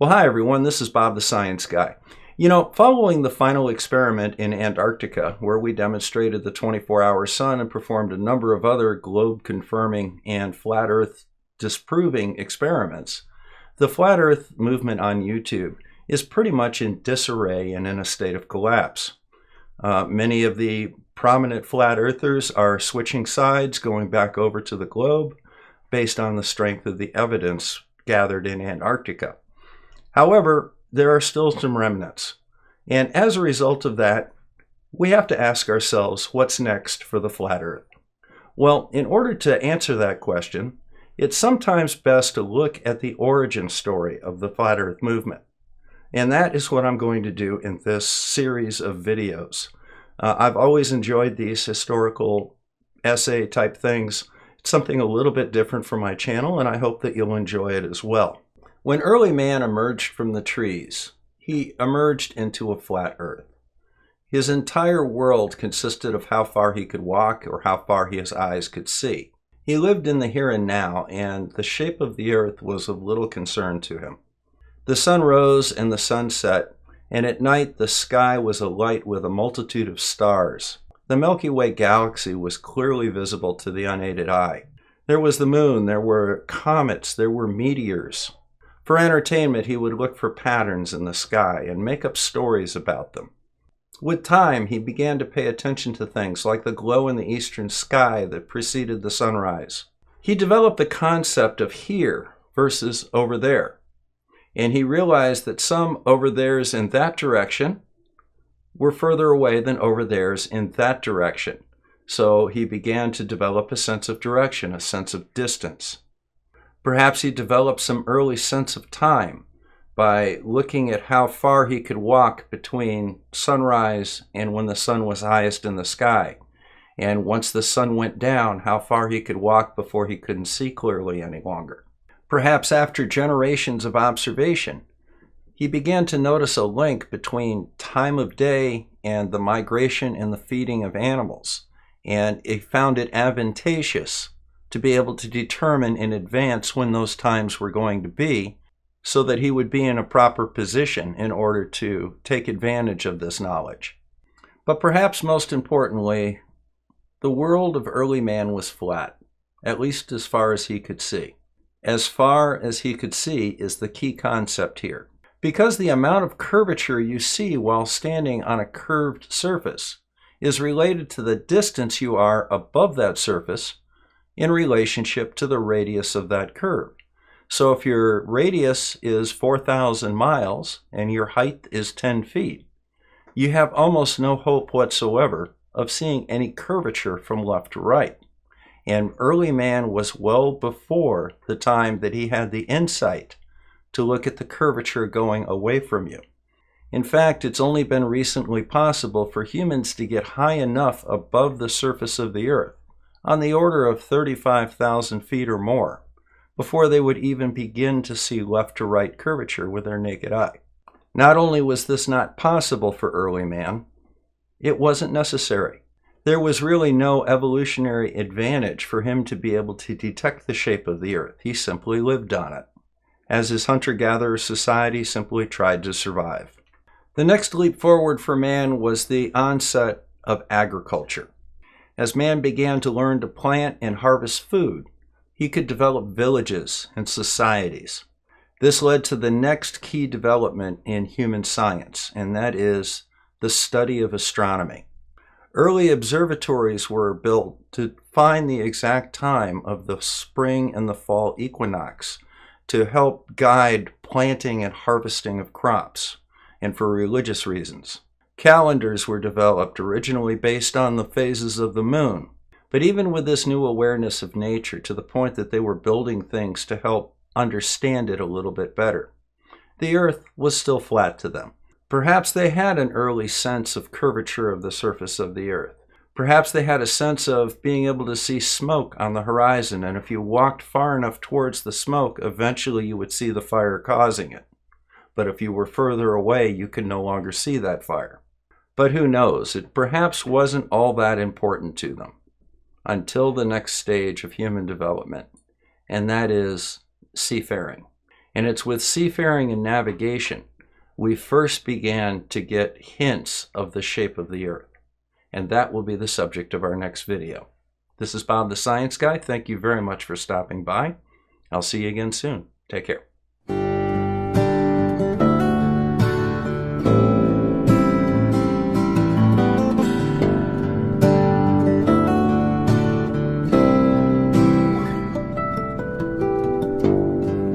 Well, hi everyone, this is Bob the Science Guy. Following the final experiment in Antarctica, where we demonstrated the 24-hour sun and performed a number of other globe-confirming and flat Earth disproving experiments, the flat Earth movement on YouTube is pretty much in disarray and in a state of collapse. Many of the prominent flat earthers are switching sides, going back over to the globe, based on the strength of the evidence gathered in Antarctica. However, there are still some remnants. And as a result of that, we have to ask ourselves, what's next for the flat Earth? Well, in order to answer that question, it's sometimes best to look at the origin story of the flat Earth movement. And that is what I'm going to do in this series of videos. I've always enjoyed these historical essay type things. It's something a little bit different for my channel, and I hope that you'll enjoy it as well. When early man emerged from the trees, he emerged into a flat Earth. His entire world consisted of how far he could walk or how far his eyes could see. He lived in the here and now, and the shape of the Earth was of little concern to him. The sun rose and the sun set, and at night the sky was alight with a multitude of stars. The Milky Way galaxy was clearly visible to the unaided eye. There was the moon, there were comets, there were meteors. For entertainment, he would look for patterns in the sky and make up stories about them. With time, he began to pay attention to things like the glow in the eastern sky that preceded the sunrise. He developed the concept of here versus over there. And he realized that some over there's in that direction were further away than over there's in that direction. So he began to develop a sense of direction, a sense of distance. Perhaps he developed some early sense of time by looking at how far he could walk between sunrise and when the sun was highest in the sky. And once the sun went down, how far he could walk before he couldn't see clearly any longer. Perhaps after generations of observation, he began to notice a link between time of day and the migration and the feeding of animals. And he found it advantageous to be able to determine in advance when those times were going to be, so that he would be in a proper position in order to take advantage of this knowledge. But perhaps most importantly, the world of early man was flat, at least as far as he could see. As far as he could see is the key concept here. Because the amount of curvature you see while standing on a curved surface is related to the distance you are above that surface in relationship to the radius of that curve. So if your radius is 4,000 miles and your height is 10 feet, you have almost no hope whatsoever of seeing any curvature from left to right. And early man was well before the time that he had the insight to look at the curvature going away from you. In fact, it's only been recently possible for humans to get high enough above the surface of the Earth, on the order of 35,000 feet or more, before they would even begin to see left to right curvature with their naked eye. Not only was this not possible for early man, it wasn't necessary. There was really no evolutionary advantage for him to be able to detect the shape of the Earth. He simply lived on it, as his hunter-gatherer society simply tried to survive. The next leap forward for man was the onset of agriculture. As man began to learn to plant and harvest food, he could develop villages and societies. This led to the next key development in human science, and that is the study of astronomy. Early observatories were built to find the exact time of the spring and the fall equinox to help guide planting and harvesting of crops, and for religious reasons. Calendars were developed originally based on the phases of the moon. But even with this new awareness of nature, to the point that they were building things to help understand it a little bit better, the Earth was still flat to them. Perhaps they had an early sense of curvature of the surface of the Earth. Perhaps they had a sense of being able to see smoke on the horizon, and if you walked far enough towards the smoke, eventually you would see the fire causing it. But if you were further away, you could no longer see that fire. But who knows, it perhaps wasn't all that important to them until the next stage of human development, and that is seafaring. And it's with seafaring and navigation we first began to get hints of the shape of the Earth. And that will be the subject of our next video. This is Bob the Science Guy. Thank you very much for stopping by. I'll see you again soon. Take care.